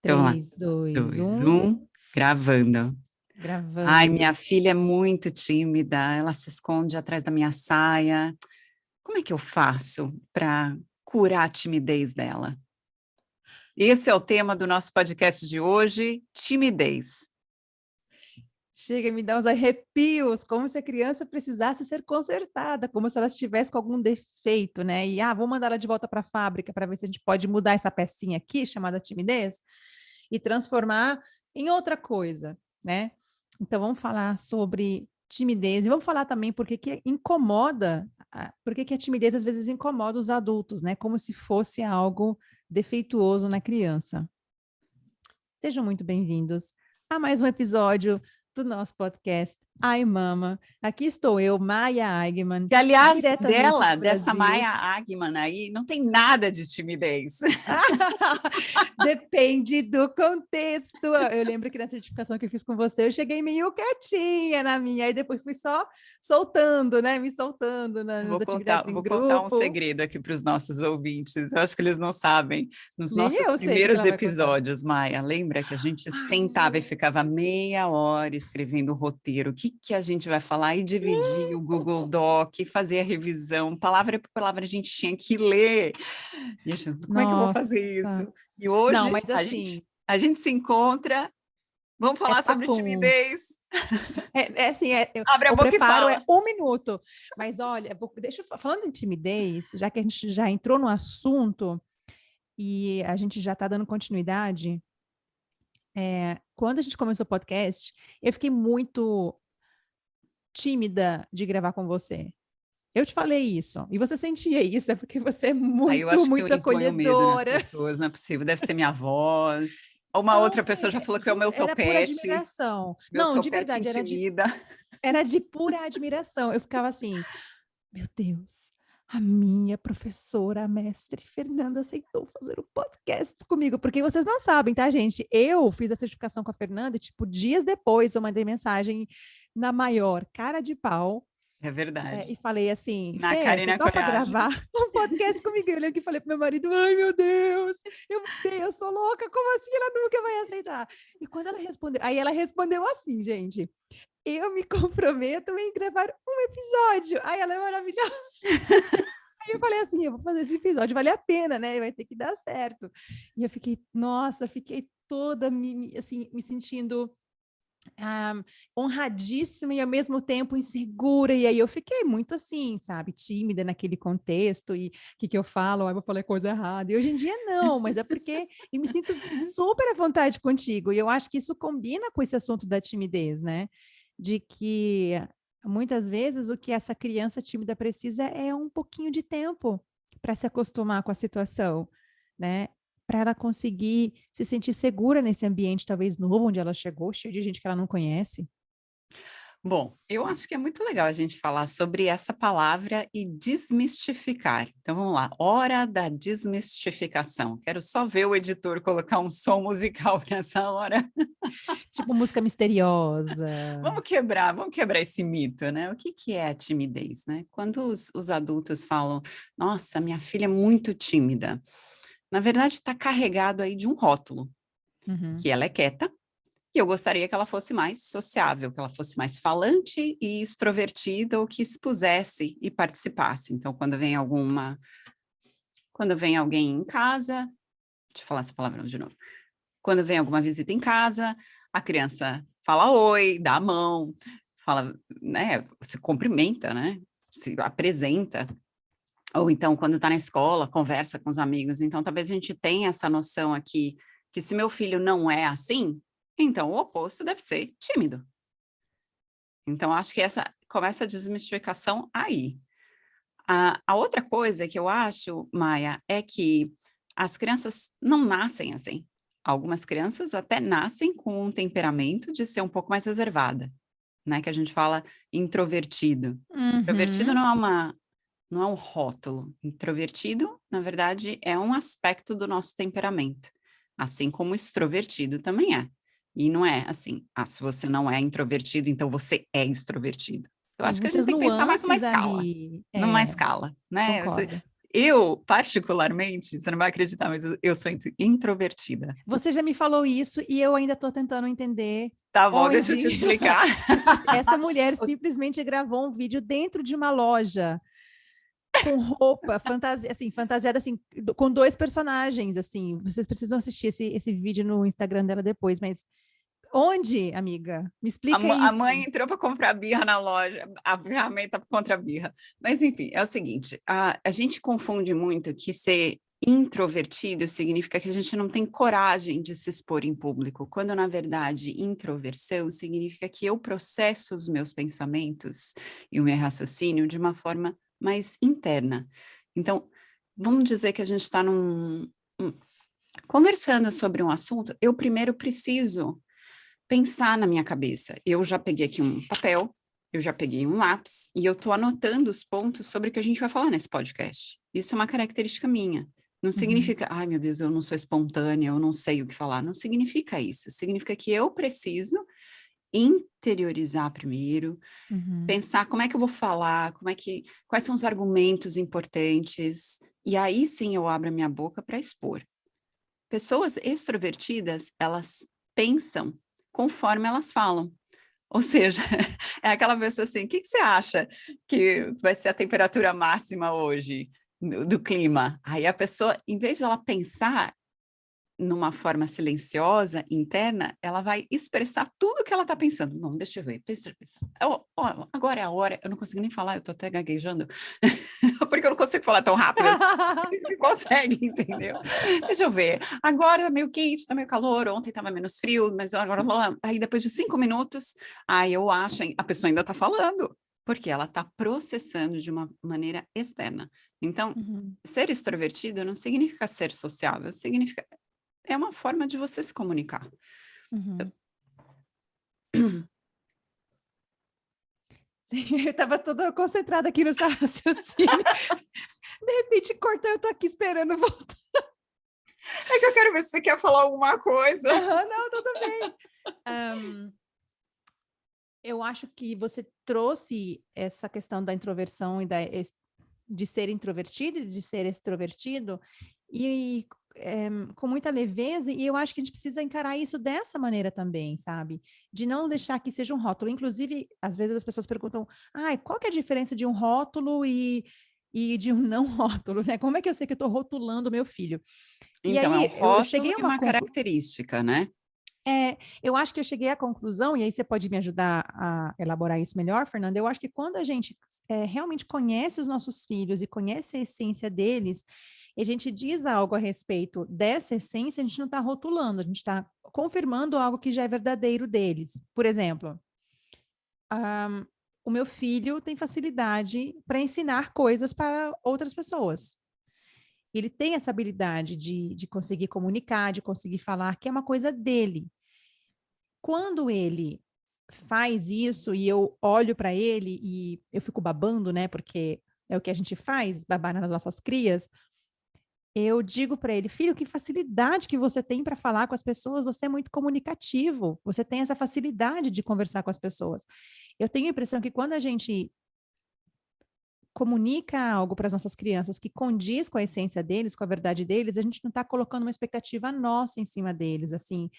Então, vamos lá. 3, 2, 2, 1, 1, gravando. Ai, gravando. minha filha é muito tímida, ela se esconde atrás da minha saia. Como é que eu faço para curar a timidez dela? Esse é o tema do nosso podcast de hoje, timidez. Chega e me dá uns arrepios, como se a criança precisasse ser consertada, como se ela estivesse com algum defeito, né? E, vou mandar ela de volta para a fábrica para ver se a gente pode mudar essa pecinha aqui, chamada timidez, e transformar em outra coisa, né? Então, vamos falar sobre timidez e vamos falar também por que incomoda, por que a timidez às vezes incomoda os adultos, né? Como se fosse algo defeituoso na criança. Sejam muito bem-vindos a mais um episódio do nosso podcast Ai Mama. Aqui estou eu, Maia Aigman, Que, aliás, diretamente do dessa Brasil. Maia Aigman aí, não tem nada de timidez. Depende do contexto. Eu lembro que na certificação que eu fiz com você, eu cheguei meio quietinha na minha, aí depois fui só soltando, né? Me soltando nas atividades em Vou contar um grupo. segredo aqui para os nossos ouvintes. Eu acho que eles não sabem. Nos Nem nossos eu sei o que primeiros ela vai contar. episódios, Maia, lembra que a gente sentava e Ai, ficava meia hora escrevendo o roteiro? O que que a gente vai falar? E dividia o Google Doc, fazia revisão, palavra por palavra a gente tinha que ler. E a gente, como é que eu vou fazer nossa. isso? E Não, hoje mas assim, a gente se encontra. Vamos é falar sobre papum. timidez. Abre a O boca e preparo é fala. 1 minuto. Mas olha, falando em timidez, já que a gente já entrou no assunto e a gente já está dando continuidade, quando a gente começou o podcast, eu fiquei muito tímida de gravar com você. Eu te falei isso, e você sentia isso, é porque você é Aí eu muito, acho que eu muito imponho medo nas acolhedora. pessoas, não é possível, deve ser minha voz. Uma Não outra sei, pessoa já falou que é o meu era pura topete, admiração. meu Não, de topete verdade, intimida. era de pura admiração. Eu ficava assim, meu Deus, a minha professora, a mestre Fernanda aceitou fazer um podcast comigo, porque vocês não sabem, tá, gente? Eu fiz a certificação com a Fernanda e, tipo, dias depois eu mandei mensagem na maior cara de pau, É verdade. e falei assim, Na Fê, cara e você na topa coragem. gravar um podcast comigo? Eu lembro que falei pro meu marido, ai, meu Deus, eu sou louca, como assim ela nunca vai aceitar? E quando ela respondeu, aí ela respondeu assim, gente, eu me comprometo em gravar um episódio. Ai, ela é maravilhosa. Aí eu falei assim, eu vou fazer esse episódio, vale a pena, né? Vai ter que dar certo. E eu fiquei, nossa, fiquei toda assim, me sentindo honradíssima e ao mesmo tempo insegura. E aí eu fiquei muito assim, sabe, tímida naquele contexto. E o que eu falo? Eu vou falar coisa errada. E hoje em dia não, mas é porque eu me sinto super à vontade contigo. E eu acho que isso combina com esse assunto da timidez, né? De que muitas vezes o que essa criança tímida precisa é um pouquinho de tempo para se acostumar com a situação, né? Para ela conseguir se sentir segura nesse ambiente, talvez novo, onde ela chegou, cheio de gente que ela não conhece. Bom, eu acho que é muito legal a gente falar sobre essa palavra e desmistificar. Então vamos lá, hora da desmistificação. Quero só ver o editor colocar um som musical para essa hora. Tipo música misteriosa. Vamos quebrar esse mito, né? O que que é a timidez, né? Quando os adultos falam, nossa, minha filha é muito tímida, na verdade está carregado aí de um rótulo, Uhum. que ela é quieta, e eu gostaria que ela fosse mais sociável, que ela fosse mais falante e extrovertida, ou que expusesse e participasse. Então, quando vem alguém em casa, deixa eu falar essa palavra de novo. Quando vem alguma visita em casa, a criança fala oi, dá a mão, fala, né, se cumprimenta, né, se apresenta. Ou então, quando está na escola, conversa com os amigos. Então, talvez a gente tenha essa noção aqui, que se meu filho não é assim, então o oposto deve ser tímido. Então, acho que começa a desmistificação aí. A outra coisa que eu acho, Maia, é que as crianças não nascem assim. Algumas crianças até nascem com um temperamento de ser um pouco mais reservada, né? Que a gente fala introvertido. Introvertido Uhum. não é um rótulo. Introvertido, na verdade, é um aspecto do nosso temperamento, assim como extrovertido também é. E não é assim, se você não é introvertido, então você é extrovertido. Eu Tem acho que a gente muitas tem que pensar mais nuances ali. numa escala, né? Concordo. Eu, particularmente, você não vai acreditar, mas eu sou introvertida. Você já me falou isso e eu ainda estou tentando entender Tá bom, deixa eu te onde... explicar. Porque essa mulher simplesmente gravou um vídeo dentro de uma loja com roupa, fantasia, assim, fantasiada assim, com 2 personagens, assim. Vocês precisam assistir esse vídeo no Instagram dela depois, mas onde, amiga? Me explica A isso. mãe entrou para comprar birra na loja, a ferramenta contra a birra. Mas, enfim, é o seguinte, a gente confunde muito que ser introvertido significa que a gente não tem coragem de se expor em público, quando, na verdade, introversão significa que eu processo os meus pensamentos e o meu raciocínio de uma forma mais interna. Então, vamos dizer que a gente está conversando sobre um assunto, eu primeiro preciso pensar na minha cabeça. Eu já peguei aqui um papel, eu já peguei um lápis e eu estou anotando os pontos sobre o que a gente vai falar nesse podcast. Isso é uma característica minha. Não significa, ai meu Deus, eu não sou espontânea, eu não sei o que falar. Não significa isso. Significa que eu preciso interiorizar primeiro, pensar como é que eu vou falar, quais são os argumentos importantes, e aí sim eu abro a minha boca para expor. Pessoas extrovertidas, elas pensam conforme elas falam. Ou seja, é aquela pessoa assim, o que você acha que vai ser a temperatura máxima hoje do clima? Aí a pessoa, em vez de ela pensar numa forma silenciosa, interna, ela vai expressar tudo o que ela está pensando. Não, deixa eu ver. Agora é a hora, eu não consigo nem falar, eu estou até gaguejando, porque eu não consigo falar tão rápido. Você consegue, entendeu? Deixa eu ver. Agora tá meio quente, tá meio calor, ontem estava menos frio, mas agora aí depois de 5 minutos, aí eu acho, a pessoa ainda está falando, porque ela está processando de uma maneira externa. Então, ser extrovertido não significa ser sociável, significa é uma forma de você se comunicar. Sim, eu estava toda concentrada aqui no seu raciocínio. De repente, cortou, eu tô aqui esperando voltar. É que eu quero ver se você quer falar alguma coisa. Não, tudo bem. Eu acho que você trouxe essa questão da introversão e de ser introvertido e de ser extrovertido, e com muita leveza, e eu acho que a gente precisa encarar isso dessa maneira também, sabe? De não deixar que seja um rótulo. Inclusive, às vezes as pessoas perguntam, qual que é a diferença de um rótulo e de um não rótulo, né? Como é que eu sei que eu estou rotulando o meu filho? E Então, é um aí, eu rótulo cheguei a e uma uma característica, né? eu acho que eu cheguei à conclusão, e aí você pode me ajudar a elaborar isso melhor, Fernanda. Eu acho que quando a gente realmente conhece os nossos filhos e conhece a essência deles, e a gente diz algo a respeito dessa essência, a gente não está rotulando, a gente está confirmando algo que já é verdadeiro deles. Por exemplo, o meu filho tem facilidade para ensinar coisas para outras pessoas. Ele tem essa habilidade de conseguir comunicar, de conseguir falar, que é uma coisa dele. Quando ele faz isso e eu olho para ele e eu fico babando, né? Porque é o que a gente faz, babar nas nossas crias. Eu digo para ele, filho, que facilidade que você tem para falar com as pessoas, você é muito comunicativo, você tem essa facilidade de conversar com as pessoas. Eu tenho a impressão que quando a gente comunica algo para as nossas crianças que condiz com a essência deles, com a verdade deles, a gente não está colocando uma expectativa nossa em cima deles, assim,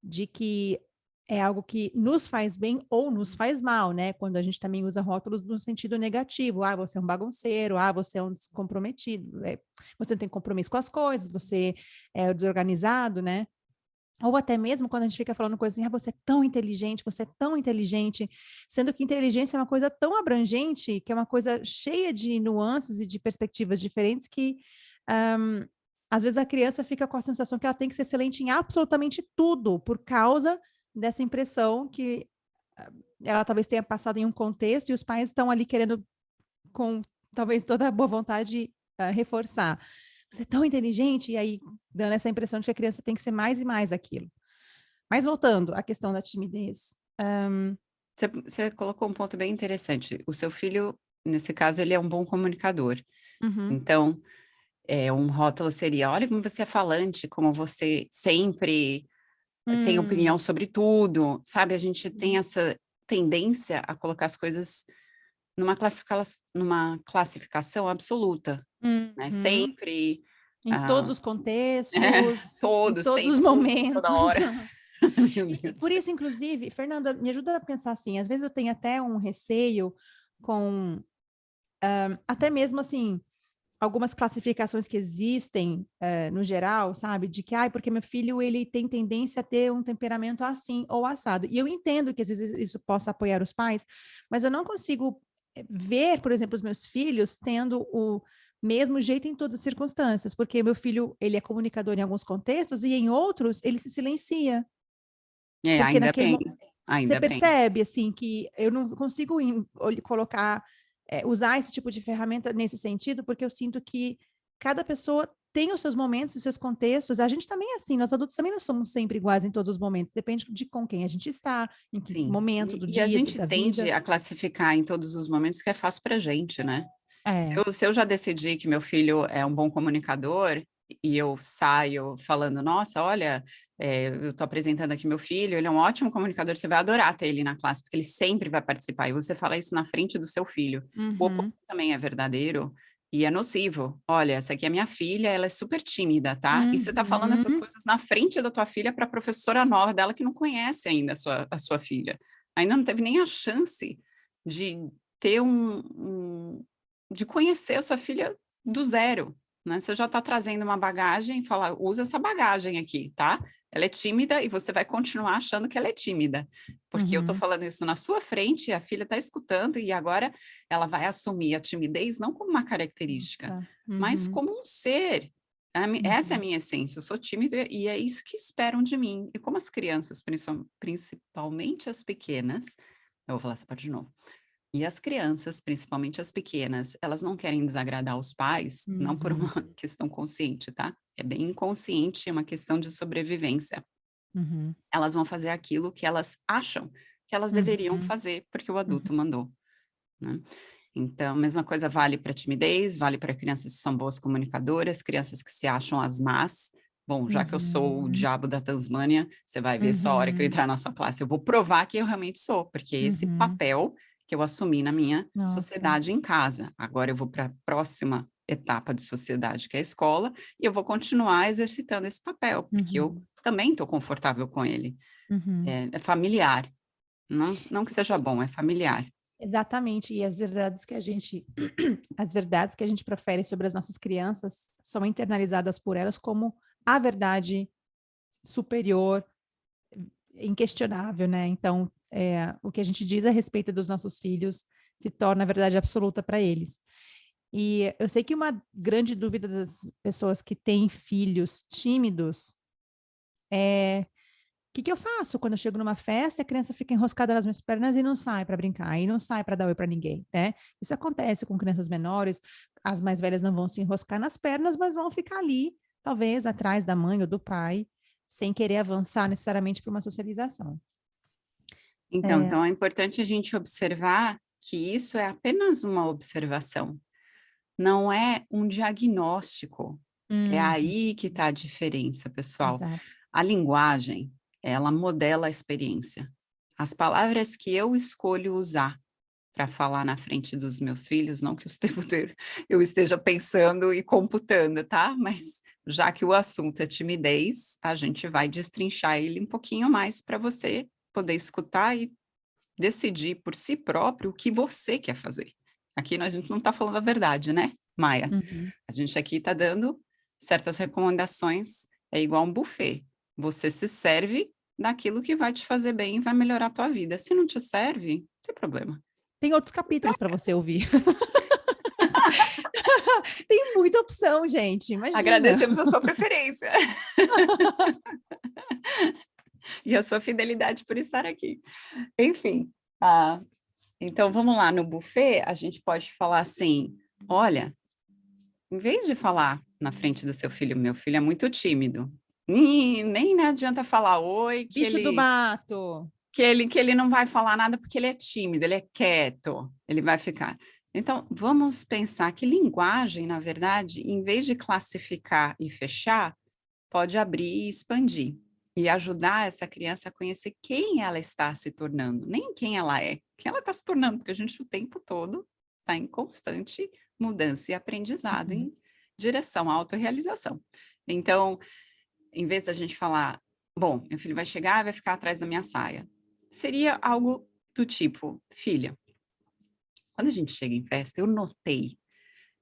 de que é algo que nos faz bem ou nos faz mal, né? Quando a gente também usa rótulos no sentido negativo. Você é um bagunceiro, você é um descomprometido, você não tem compromisso com as coisas, você é desorganizado, né? Ou até mesmo quando a gente fica falando coisas assim, você é tão inteligente, sendo que inteligência é uma coisa tão abrangente, que é uma coisa cheia de nuances e de perspectivas diferentes que às vezes a criança fica com a sensação que ela tem que ser excelente em absolutamente tudo, por causa dessa impressão que ela talvez tenha passado em um contexto e os pais estão ali querendo, com talvez toda a boa vontade, reforçar. Você é tão inteligente, e aí dando essa impressão de que a criança tem que ser mais e mais aquilo. Mas voltando à questão da timidez. Você colocou um ponto bem interessante. O seu filho, nesse caso, ele é um bom comunicador. Então, um rótulo seria, olha como você é falante, como você sempre tem opinião sobre tudo, sabe? A gente tem essa tendência a colocar as coisas numa classificação absoluta, né? Uhum. Sempre, Em todos os contextos, em todos, todos os sempre, tudo, toda momentos. hora. Meu E Deus. por isso, inclusive, Fernanda, me ajuda a pensar assim, às vezes eu tenho até um receio com, até mesmo assim, algumas classificações que existem no geral, sabe? De que, porque meu filho, ele tem tendência a ter um temperamento assim ou assado. E eu entendo que às vezes isso possa apoiar os pais, mas eu não consigo ver, por exemplo, os meus filhos tendo o mesmo jeito em todas as circunstâncias, porque meu filho, ele é comunicador em alguns contextos e em outros ele se silencia. Porque Ainda naquele bem, momento você ainda bem. percebe assim que eu não consigo colocar, usar esse tipo de ferramenta nesse sentido, porque eu sinto que cada pessoa tem os seus momentos, os seus contextos. A gente também é assim, nós adultos também não somos sempre iguais em todos os momentos, depende de com quem a gente está, em que Sim. momento do E a dia, gente da tende vida. a classificar em todos os momentos que é fácil pra gente, né? É. Se eu já decidi que meu filho é um bom comunicador e eu saio falando, nossa, olha, eu estou apresentando aqui meu filho, ele é um ótimo comunicador, você vai adorar ter ele na classe, porque ele sempre vai participar, e você fala isso na frente do seu filho. O Uhum, oposto também é verdadeiro e é nocivo. Olha, essa aqui é minha filha, ela é super tímida, tá? E você está falando essas uhum. coisas na frente da tua filha para a professora nova dela, que não conhece ainda a sua filha. Ainda não teve nem a chance de ter de conhecer a sua filha do zero, né? Você já está trazendo uma bagagem e fala, usa essa bagagem aqui, tá? Ela é tímida e você vai continuar achando que ela é tímida, porque eu estou Uhum. falando isso na sua frente, a filha está escutando e agora ela vai assumir a timidez não como uma característica, Nossa. mas Uhum, como um ser. Essa é a uhum, minha essência, eu sou tímida e é isso que esperam de mim. E como as crianças, principalmente as pequenas, eu vou falar essa parte de novo, e as crianças, principalmente as pequenas, elas não querem desagradar os pais, não por uma uhum, questão consciente, tá? É bem inconsciente, é uma questão de sobrevivência. uhum, Elas vão fazer aquilo que elas acham que elas deveriam uhum, fazer, porque o adulto uhum, mandou, né? Então, a mesma coisa vale para timidez, vale para crianças que são boas comunicadoras, crianças que se acham as más. Bom, já que eu sou o uhum, diabo da Tasmânia, você vai ver só a hora que eu uhum, entrar na sua classe, eu vou provar que eu realmente sou, porque é esse uhum. papel que eu assumi na minha Nossa. sociedade em casa. Agora eu vou para a próxima etapa de sociedade, que é a escola, e eu vou continuar exercitando esse papel, porque eu Uhum, também estou confortável com ele. uhum. É familiar, não que seja E- bom, é familiar. Exatamente, e as verdades que a gente, as verdades que a gente profere sobre as nossas crianças são internalizadas por elas como a verdade superior, inquestionável, né? Então, o que a gente diz a respeito dos nossos filhos se torna a verdade absoluta para eles. E eu sei que uma grande dúvida das pessoas que têm filhos tímidos é: que eu faço quando eu chego numa festa e a criança fica enroscada nas minhas pernas e não sai para brincar, e não sai para dar oi para ninguém, né? Isso acontece com crianças menores, as mais velhas não vão se enroscar nas pernas, mas vão ficar ali, talvez atrás da mãe ou do pai, sem querer avançar necessariamente para uma socialização. Então é importante a gente observar que isso é apenas uma observação, não é um diagnóstico. É Uhum, aí que está a diferença, pessoal. exato. A linguagem, ela modela a experiência. As palavras que eu escolho usar para falar na frente dos meus filhos, não que o tempo inteiro eu esteja pensando e computando, tá? Mas já que o assunto é timidez, a gente vai destrinchar ele um pouquinho mais para você poder escutar e decidir por si próprio o que você quer fazer. Aqui a gente não está falando a verdade, né, Maia? Uhum. A gente aqui está dando certas recomendações, é igual um buffet. Você se serve daquilo que vai te fazer bem e vai melhorar a tua vida. Se não te serve, não tem problema. Tem outros capítulos para você ouvir. Tem muita opção, gente, imagina. Agradecemos a sua preferência e a sua fidelidade por estar aqui. Enfim, então vamos lá, no buffet a gente pode falar assim, olha, em vez de falar na frente do seu filho, meu filho é muito tímido, nem adianta falar oi, Bicho do mato. que ele não vai falar nada porque ele é tímido, ele é quieto, ele vai ficar. Então, vamos pensar que linguagem, na verdade, em vez de classificar e fechar, pode abrir e expandir. e ajudar essa criança a conhecer quem ela está se tornando, nem quem ela é, quem ela está se tornando, porque a gente o tempo todo está em constante mudança e aprendizado Uhum. em direção à autorrealização. Então, em vez da gente falar, bom, meu filho vai chegar e vai ficar atrás da minha saia, seria algo do tipo, filha, quando a gente chega em festa, eu notei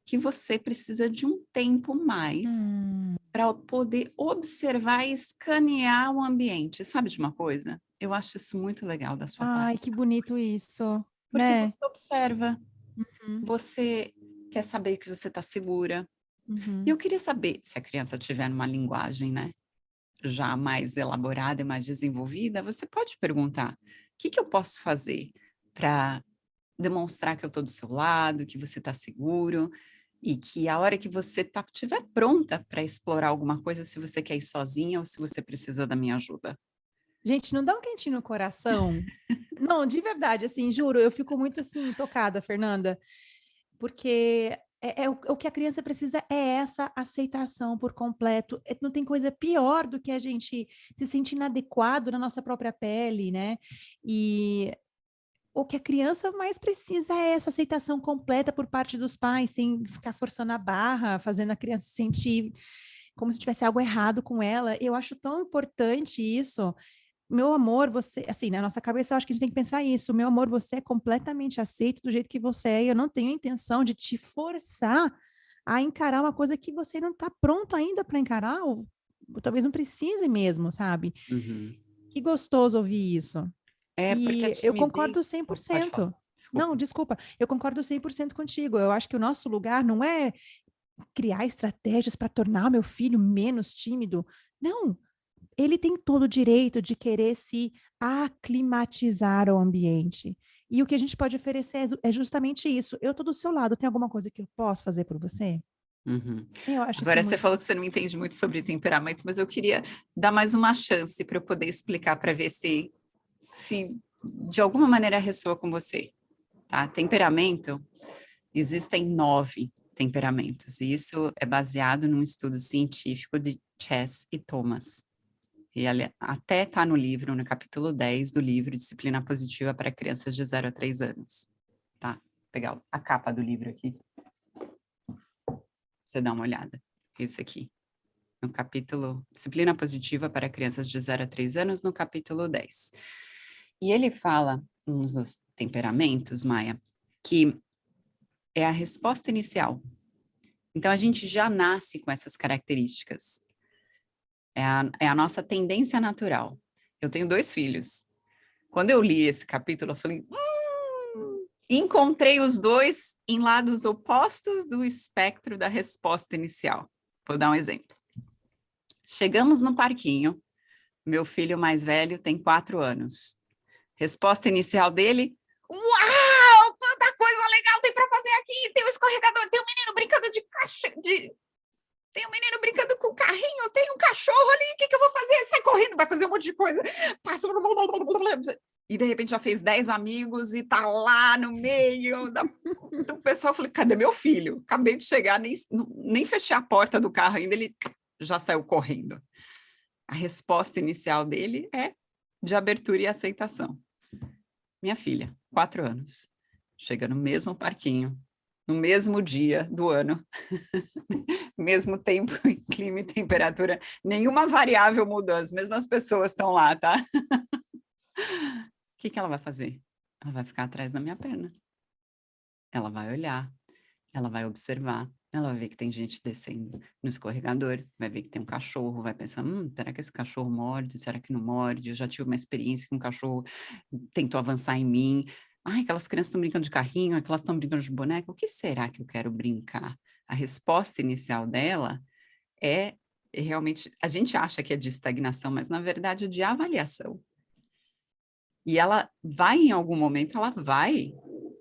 que você precisa de um tempo mais Hum. para poder observar e escanear o ambiente. Sabe de uma coisa? Eu acho isso muito legal da sua Ai, parte, que bonito isso, porque né? você observa, Uhum, você quer saber que você está segura. E uhum. eu queria saber se a criança tiver uma linguagem, né, já mais elaborada e mais desenvolvida, você pode perguntar: o que que eu posso fazer para demonstrar que eu estou do seu lado, que você está seguro e que a hora que você estiver pronta para explorar alguma coisa, se você quer ir sozinha ou se você precisa da minha ajuda. Gente, não dá um quentinho no coração? Não, de verdade, assim, juro, eu fico muito, assim, tocada, Fernanda, porque o que a criança precisa é essa aceitação por completo. Não tem coisa pior do que a gente se sentir inadequado na nossa própria pele, né? E o que a criança mais precisa é essa aceitação completa por parte dos pais, sem ficar forçando a barra, fazendo a criança se sentir como se tivesse algo errado com ela. Eu acho tão importante isso. Meu amor, você, assim, na nossa cabeça, eu acho que a gente tem que pensar isso. Meu amor, você é completamente aceito do jeito que você é. E eu não tenho a intenção de te forçar a encarar uma coisa que você não está pronto ainda para encarar, ou talvez não precise mesmo, sabe? Uhum. Que gostoso ouvir isso. É, porque a E eu timidez... concordo cem Oh, por pode falar, cento. Não, desculpa. desculpa, eu concordo 100% contigo. Eu acho que o nosso lugar não é criar estratégias para tornar o meu filho menos tímido. Não, ele tem todo o direito de querer se aclimatizar ao ambiente. E o que a gente pode oferecer é justamente isso. Eu estou do seu lado, tem alguma coisa que eu posso fazer por você? Uhum. Eu acho isso Agora, você muito. falou que você não entende muito sobre temperamento, mas eu queria dar mais uma chance para eu poder explicar para ver se de alguma maneira ressoa com você, tá? Temperamento, existem 9 temperamentos, e isso é baseado num estudo científico de Chess e Thomas. E até está no livro, no capítulo 10 do livro Disciplina Positiva para Crianças de 0 a 3 anos. Tá? Vou pegar a capa do livro aqui, pra você dar uma olhada. Esse aqui. No capítulo Disciplina Positiva para Crianças de 0 a 3 anos, no capítulo 10. E ele fala, uns dos temperamentos, Maia, que é a resposta inicial. Então, a gente já nasce com essas características. É a nossa tendência natural. Eu tenho 2 filhos. Quando eu li esse capítulo, eu falei, encontrei os dois em lados opostos do espectro da resposta inicial. Vou dar um exemplo. Chegamos no parquinho, meu filho mais velho tem 4 anos. Resposta inicial dele, uau, quanta coisa legal tem para fazer aqui, tem um escorregador, tem um menino brincando de caixa, tem um menino brincando com o carrinho, tem um cachorro ali, o que que eu vou fazer? Sai correndo, vai fazer um monte de coisa, passa... E de repente já fez 10 amigos e tá lá no meio do pessoal. Eu falei, cadê meu filho? Acabei de chegar, nem fechei a porta do carro ainda, ele já saiu correndo. A resposta inicial dele é de abertura e aceitação. Minha filha, 4 anos, chega no mesmo parquinho, no mesmo dia do ano, mesmo tempo, clima e temperatura, nenhuma variável mudou, as mesmas pessoas estão lá, tá? O que que ela vai fazer? Ela vai ficar atrás da minha perna. Ela vai olhar, ela vai observar, ela vai ver que tem gente descendo no escorregador, vai ver que tem um cachorro, vai pensar, será que esse cachorro morde? Será que não morde? Eu já tive uma experiência que um cachorro tentou avançar em mim. Ai, aquelas crianças estão brincando de carrinho, aquelas estão brincando de boneca, o que será que eu quero brincar? A resposta inicial dela é realmente, a gente acha que é de estagnação, mas na verdade é de avaliação. E ela vai, em algum momento, ela vai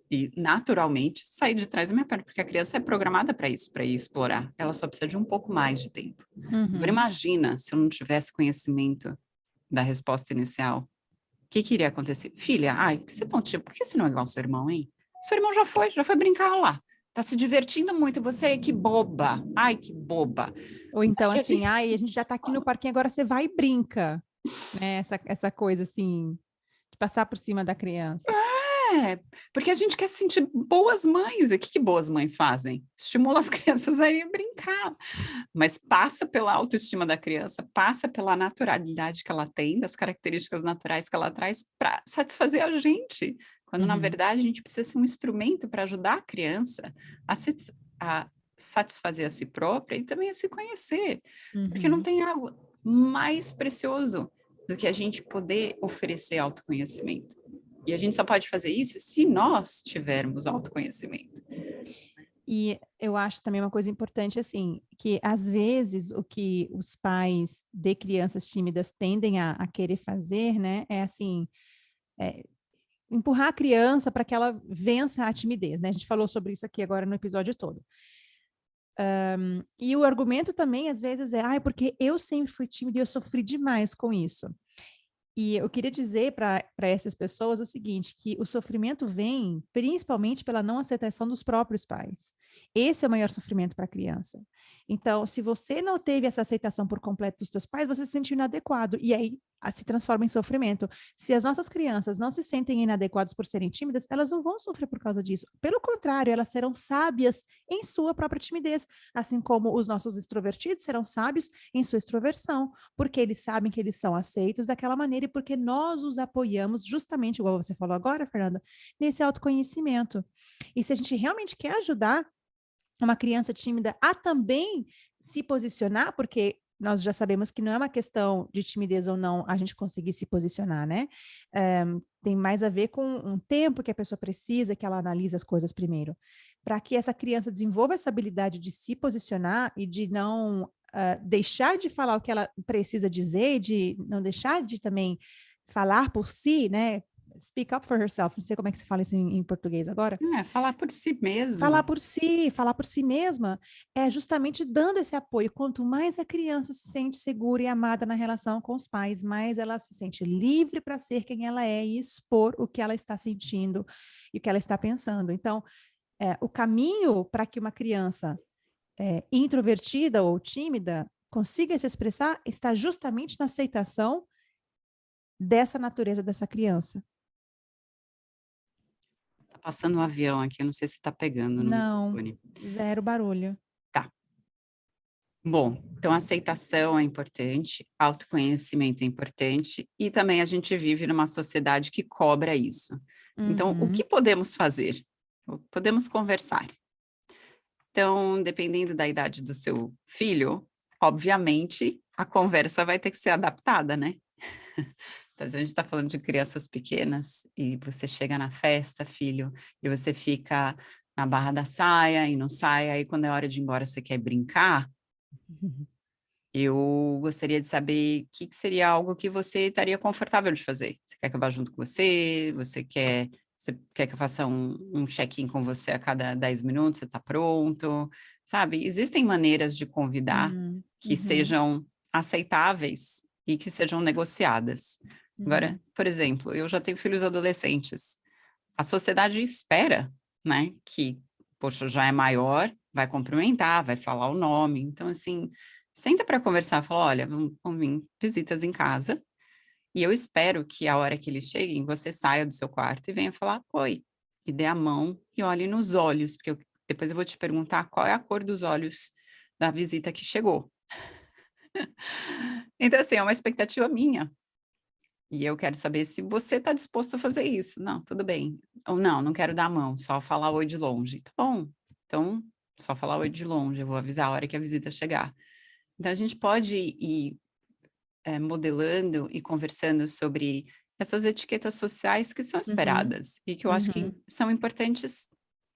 e naturalmente sair de trás da minha perna, porque a criança é programada para isso, para ir explorar. Ela só precisa de um pouco mais de tempo. Agora Uhum. imagina se eu não tivesse conhecimento da resposta inicial. O que que iria acontecer? Filha, ai, por que você não é igual ao seu irmão, hein? Seu irmão já foi brincar lá. Tá se divertindo muito, você, que boba. Ai, que boba. Ou então E a assim, gente, ai, a gente já tá aqui no parquinho, agora você vai e brinca. né? Essa coisa assim, de passar por cima da criança. É, porque a gente quer se sentir boas mães. E o que que boas mães fazem? Estimula as crianças a ir brincar, mas passa pela autoestima da criança, passa pela naturalidade que ela tem, das características naturais que ela traz para satisfazer a gente, quando na Uhum, verdade a gente precisa ser um instrumento para ajudar a criança a a satisfazer a si própria e também a se conhecer, porque não uhum. tem algo mais precioso do que a gente poder oferecer autoconhecimento. E a gente só pode fazer isso se nós tivermos autoconhecimento. E eu acho também uma coisa importante, assim, que às vezes o que os pais de crianças tímidas tendem a querer fazer, né, é assim, é, empurrar a criança para que ela vença a timidez, né? A gente falou sobre isso aqui agora no episódio todo. E o argumento também, às vezes, é, ai, porque eu sempre fui tímida e eu sofri demais com isso. E eu queria dizer para essas pessoas o seguinte, que o sofrimento vem principalmente pela não aceitação dos próprios pais. Esse é o maior sofrimento para a criança. Então, se você não teve essa aceitação por completo dos seus pais, você se sente inadequado e aí se transforma em sofrimento. Se as nossas crianças não se sentem inadequadas por serem tímidas, elas não vão sofrer por causa disso. Pelo contrário, elas serão sábias em sua própria timidez, assim como os nossos extrovertidos serão sábios em sua extroversão, porque eles sabem que eles são aceitos daquela maneira e porque nós os apoiamos justamente, igual você falou agora, Fernanda, nesse autoconhecimento. E se a gente realmente quer ajudar uma criança tímida a também se posicionar, porque nós já sabemos que não é uma questão de timidez ou não a gente conseguir se posicionar, né? Tem mais a ver com um tempo que a pessoa precisa, que ela analisa as coisas primeiro. Para que essa criança desenvolva essa habilidade de se posicionar e de não deixar de falar o que ela precisa dizer, de não deixar de também falar por si, né? Speak up for herself, não sei como é que se fala isso em português agora. É, falar por si mesma. Falar por si mesma, é justamente dando esse apoio. Quanto mais a criança se sente segura e amada na relação com os pais, mais ela se sente livre para ser quem ela é e expor o que ela está sentindo e o que ela está pensando. Então, o caminho para que uma criança introvertida ou tímida consiga se expressar está justamente na aceitação dessa natureza dessa criança. Tá passando um avião aqui, eu não sei se tá pegando no Não, microfone. zero barulho. Tá. Bom, então aceitação é importante, autoconhecimento é importante e também a gente vive numa sociedade que cobra isso. Então, o que Uhum, podemos fazer? Podemos conversar. Então, dependendo da idade do seu filho, obviamente, a conversa vai ter que ser adaptada, né? Então, se a gente está falando de crianças pequenas e você chega na festa, filho, e você fica na barra da saia e não sai, aí quando é hora de ir embora você quer brincar, eu gostaria de saber o que seria algo que você estaria confortável de fazer. Você quer que eu vá junto com você? Você quer que eu faça um check-in com você a cada 10 minutos? Você está pronto? Sabe? Existem maneiras de convidar que uhum, sejam aceitáveis e que sejam negociadas. Agora, uhum. por exemplo, eu já tenho filhos adolescentes. A sociedade espera, né, que, poxa, já é maior, vai cumprimentar, vai falar o nome. Então, assim, senta para conversar, fala, olha, vão vir visitas em casa, e eu espero que a hora que eles cheguem, você saia do seu quarto e venha falar oi, e dê a mão e olhe nos olhos, porque depois eu vou te perguntar qual é a cor dos olhos da visita que chegou. Então, assim, é uma expectativa minha. E eu quero saber se você está disposto a fazer isso. Não, tudo bem. Ou não, não quero dar a mão, só falar oi de longe. Tá bom, então só falar oi de longe, eu vou avisar a hora que a visita chegar. Então a gente pode ir modelando e conversando sobre essas etiquetas sociais que são Uhum, esperadas e que eu acho que uhum, são importantes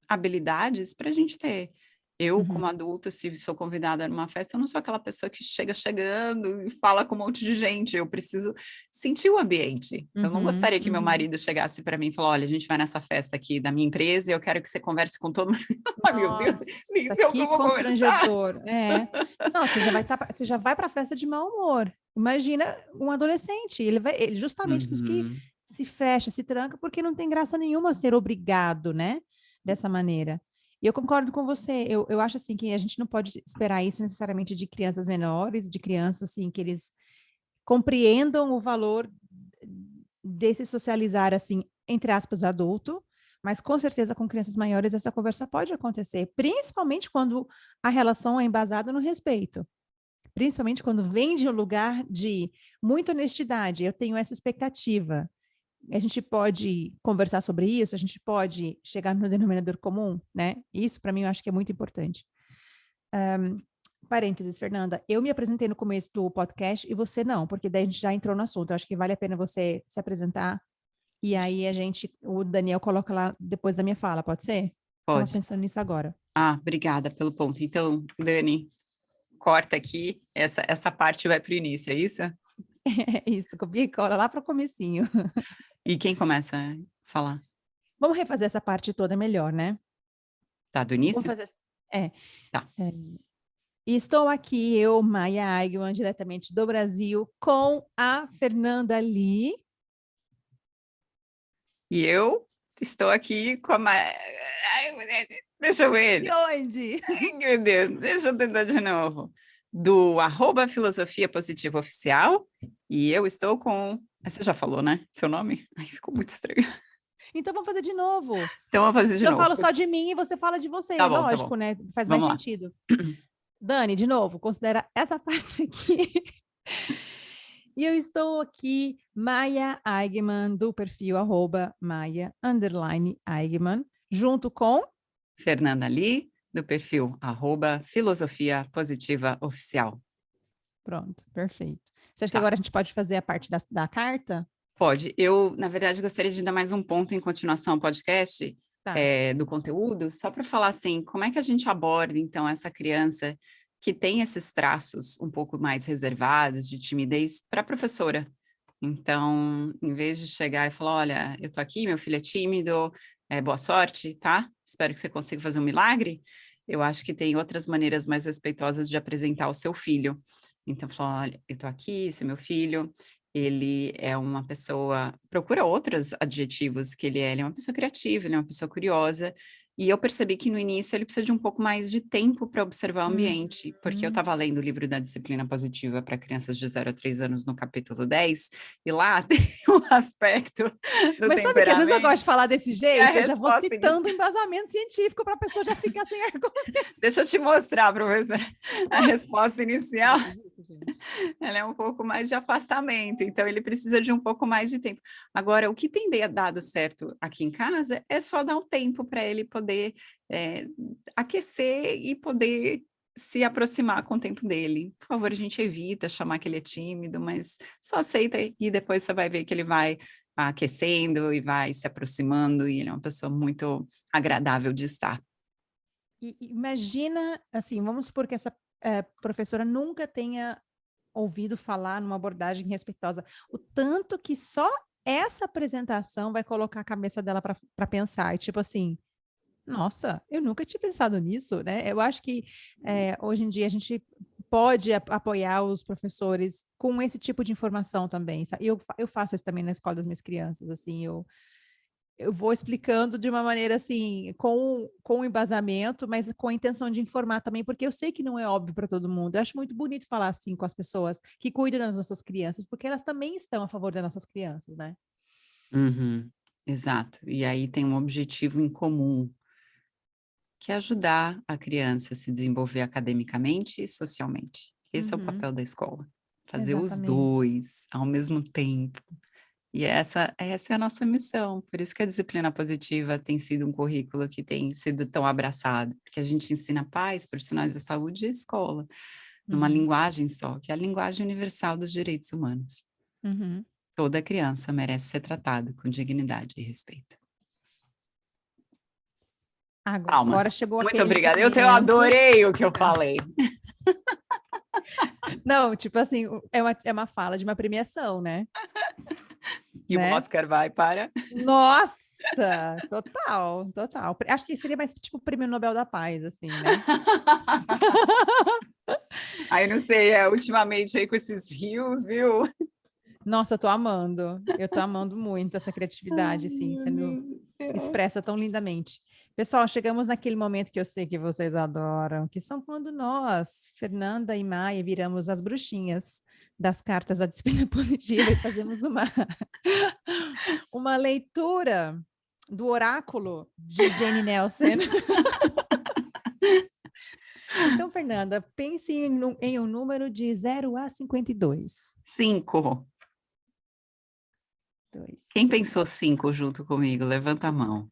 habilidades para a gente ter. Eu, uhum. como adulta, se sou convidada numa festa, eu não sou aquela pessoa que chega chegando e fala com um monte de gente. Eu preciso sentir o ambiente. Eu não Uhum, gostaria que meu uhum. marido chegasse para mim e falasse: olha, a gente vai nessa festa aqui da minha empresa e eu quero que você converse com todo mundo. Ai, meu Deus, nem Nossa, sei o que que eu vou conversar. constrangedor. É. Não, você já vai para a festa de mau humor. Imagina um adolescente, justamente por isso que Uhum. se fecha, se tranca, porque não tem graça nenhuma ser obrigado, né? Dessa maneira. E eu concordo com você. Eu acho assim que a gente não pode esperar isso necessariamente de crianças menores, de crianças assim que eles compreendam o valor desse socializar, assim, entre aspas, adulto, mas com certeza com crianças maiores essa conversa pode acontecer, principalmente quando a relação é embasada no respeito. Principalmente quando vem de um lugar de muita honestidade, eu tenho essa expectativa. A gente pode conversar sobre isso, a gente pode chegar no denominador comum, né? Isso, para mim, eu acho que é muito importante. Parênteses, Fernanda, eu me apresentei no começo do podcast e você não, porque daí a gente já entrou no assunto. Eu acho que vale a pena você se apresentar e aí o Daniel coloca lá depois da minha fala, pode ser? Estava Pode. pensando nisso agora. Obrigada pelo ponto. Então, Dani, corta aqui, essa parte vai para o início, é isso? É isso, copia e cola lá para o comecinho. E quem começa a falar? Vamos refazer essa parte toda melhor, né? Tá, do Vamos início? fazer. É. Tá. E estou aqui, eu, Maia Eigman, diretamente do Brasil, com a Fernanda Lee. E eu estou aqui com a... Deixa eu ver ele. De onde? Ai, meu Deus, deixa eu tentar de novo. Do @Filosofia Positiva Oficial. E eu estou com... Você já falou, né? Seu nome? Ai, ficou muito estranho. Então vamos fazer de novo. Então vamos fazer de Eu novo. falo só de mim e você fala de você. Tá bom, tá Lógico, bom. né? Faz Vamos mais lá. sentido. Dani, de novo, considera essa parte aqui. E eu estou aqui, Maia Eigman, do perfil @Maia_Eigman, junto com... Fernanda Lee, do perfil @Filosofia Positiva Oficial. Pronto, perfeito. Você acha que Tá. agora a gente pode fazer a parte da carta? Pode. Eu, na verdade, gostaria de dar mais um ponto em continuação ao podcast, Tá. do conteúdo, só para falar assim, como é que a gente aborda, então, essa criança que tem esses traços um pouco mais reservados, de timidez, para a professora. Então, em vez de chegar e falar, olha, eu tô aqui, meu filho é tímido, boa sorte, tá? Espero que você consiga fazer um milagre. Eu acho que tem outras maneiras mais respeitosas de apresentar o seu filho. Então, falar, olha, eu tô aqui, esse é meu filho, ele é uma pessoa, procura outros adjetivos que ele é uma pessoa criativa, ele é uma pessoa curiosa, e eu percebi que no início ele precisa de um pouco mais de tempo para observar o ambiente, porque eu estava lendo o livro da disciplina positiva para crianças de 0 a 3 anos no capítulo 10, e lá tem um aspecto do Mas sabe que às vezes eu temperamento. gosto de falar desse jeito? Eu já vou resposta citando embasamento científico para a pessoa já ficar sem argumento. Deixa eu te mostrar, professora, a resposta inicial. Ela é um pouco mais de afastamento, então ele precisa de um pouco mais de tempo. Agora, o que tem dado certo aqui em casa é só dar um tempo para ele poder aquecer e poder se aproximar com o tempo dele. Por favor, a gente evita chamar que ele é tímido, mas só aceita e depois você vai ver que ele vai aquecendo e vai se aproximando, e ele é uma pessoa muito agradável de estar. Imagina, assim, vamos supor que essa professora nunca tenha ouvido falar numa abordagem respeitosa. O tanto que só essa apresentação vai colocar a cabeça dela para pensar. E tipo assim, nossa, eu nunca tinha pensado nisso, né? Eu acho que hoje em dia a gente pode apoiar os professores com esse tipo de informação também. Sabe? Eu faço isso também na escola das minhas crianças, assim, eu vou explicando de uma maneira assim, com embasamento, mas com a intenção de informar também, porque eu sei que não é óbvio para todo mundo. Eu acho muito bonito falar assim com as pessoas que cuidam das nossas crianças, porque elas também estão a favor das nossas crianças, né? Uhum, exato. E aí tem um objetivo em comum, que é ajudar a criança a se desenvolver academicamente e socialmente. Esse é o papel da escola, fazer os Exatamente. dois ao mesmo tempo. E essa é a nossa missão, por isso que a disciplina positiva tem sido um currículo que tem sido tão abraçado, porque a gente ensina pais, profissionais da saúde e escola, numa linguagem só, que é a linguagem universal dos direitos humanos. Toda criança merece ser tratada com dignidade e respeito. Agora Palmas. chegou Muito aquele obrigada. Eu momento. adorei o que eu falei. Não, tipo assim, é uma fala de uma premiação, né? E o Oscar vai para... Nossa, total, total. Acho que seria mais tipo o Prêmio Nobel da Paz, assim, né? Aí não sei, ultimamente aí com esses rios, viu? Nossa, eu tô amando muito essa criatividade, assim, sendo expressa tão lindamente. Pessoal, chegamos naquele momento que eu sei que vocês adoram, que são quando nós, Fernanda e Maia, viramos as bruxinhas das cartas da disciplina positiva e fazemos uma leitura do oráculo de Jane Nelson. Então, Fernanda, pense em um número de 0 a 52. 5. 2. Quem pensou 5 junto comigo? Levanta a mão.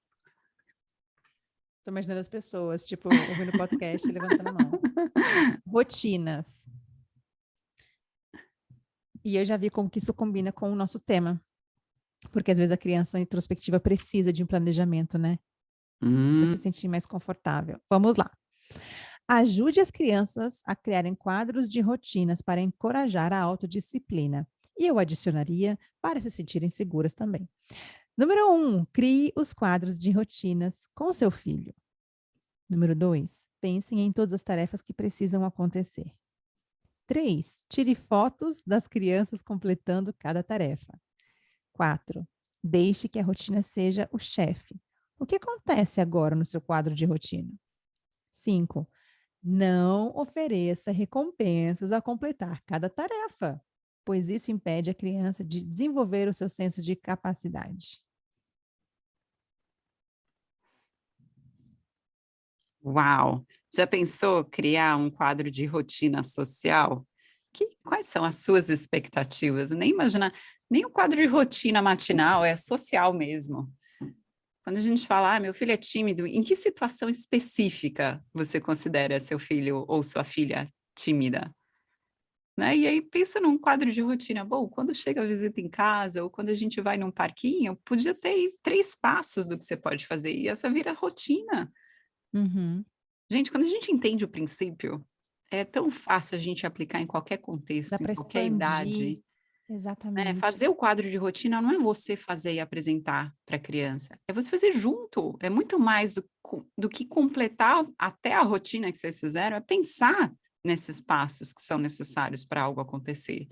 Estou imaginando as pessoas, tipo, ouvindo podcast e levantando a mão. Rotinas. E eu já vi como que isso combina com o nosso tema. Porque às vezes a criança introspectiva precisa de um planejamento, né? Para se sentir mais confortável. Vamos lá. Ajude as crianças a criarem quadros de rotinas para encorajar a autodisciplina. E eu adicionaria para se sentirem seguras também. Número 1, crie os quadros de rotinas com seu filho. Número 2, pensem em todas as tarefas que precisam acontecer. 3, tire fotos das crianças completando cada tarefa. 4, deixe que a rotina seja o chefe. O que acontece agora no seu quadro de rotina? 5, não ofereça recompensas ao completar cada tarefa, pois isso impede a criança de desenvolver o seu senso de capacidade. Uau! Já pensou criar um quadro de rotina social? Quais são as suas expectativas? Nem imaginar, nem o quadro de rotina matinal, é social mesmo. Quando a gente fala, meu filho é tímido, em que situação específica você considera seu filho ou sua filha tímida? Né? E aí pensa num quadro de rotina. Bom, quando chega a visita em casa ou quando a gente vai num parquinho, podia ter aí 3 passos do que você pode fazer e essa vira rotina. Uhum. Gente, quando a gente entende o princípio, é tão fácil a gente aplicar em qualquer Dá contexto, em para qualquer idade. expandir. Exatamente. Fazer o quadro de rotina não é você fazer e apresentar para a criança, é você fazer junto, é muito mais do que completar até a rotina que vocês fizeram, é pensar nesses passos que são necessários para algo acontecer.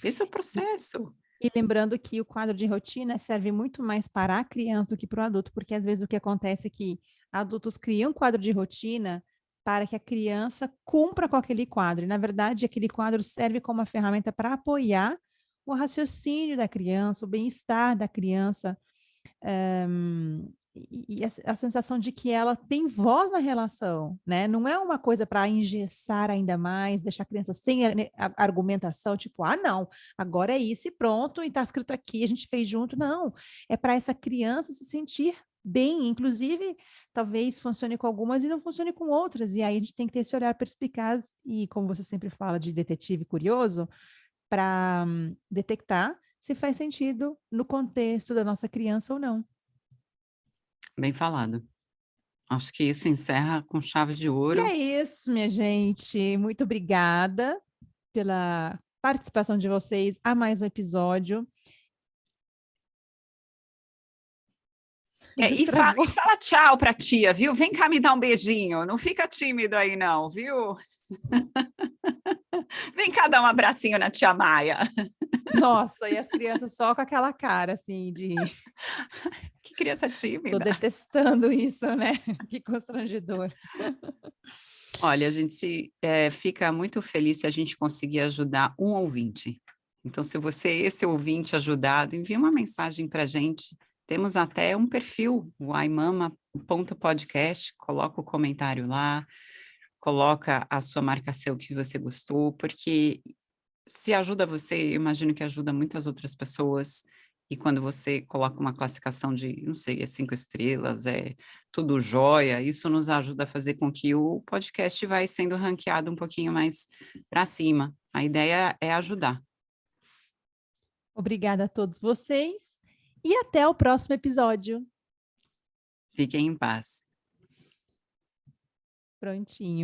Esse é o processo. E lembrando que o quadro de rotina serve muito mais para a criança do que para o adulto, porque às vezes o que acontece é que adultos criam um quadro de rotina para que a criança cumpra com aquele quadro. E, na verdade, aquele quadro serve como uma ferramenta para apoiar o raciocínio da criança, o bem-estar da criança, e a sensação de que ela tem voz na relação, né? Não é uma coisa para engessar ainda mais, deixar a criança sem a argumentação, tipo, não, agora é isso e pronto, e está escrito aqui, a gente fez junto. Não, é para essa criança se sentir bem, inclusive, talvez funcione com algumas e não funcione com outras, e aí a gente tem que ter esse olhar perspicaz e, como você sempre fala, de detetive curioso, para detectar se faz sentido no contexto da nossa criança ou não. Bem falado. Acho que isso encerra com chave de E ouro. é isso, minha gente. Muito obrigada pela participação de vocês a mais um episódio. E fala tchau para a tia, viu? Vem cá me dar um beijinho. Não fica tímido aí não, viu? Vem cá dar um abracinho na tia Maia. Nossa, e as crianças só com aquela cara, assim, de... Que criança Tô tímida. detestando isso, né? Que constrangedor. Olha, a gente fica muito feliz se a gente conseguir ajudar um ouvinte. Então, se você é esse ouvinte ajudado, envie uma mensagem para a gente. Temos até um perfil, o aimama.podcast, coloca o comentário lá, coloca a sua marcação que você gostou, porque se ajuda você, eu imagino que ajuda muitas outras pessoas. E quando você coloca uma classificação de, não sei, 5 estrelas, tudo jóia, isso nos ajuda a fazer com que o podcast vai sendo ranqueado um pouquinho mais para cima. A ideia é ajudar. Obrigada a todos vocês e até o próximo episódio. Fiquem em paz. Prontinho.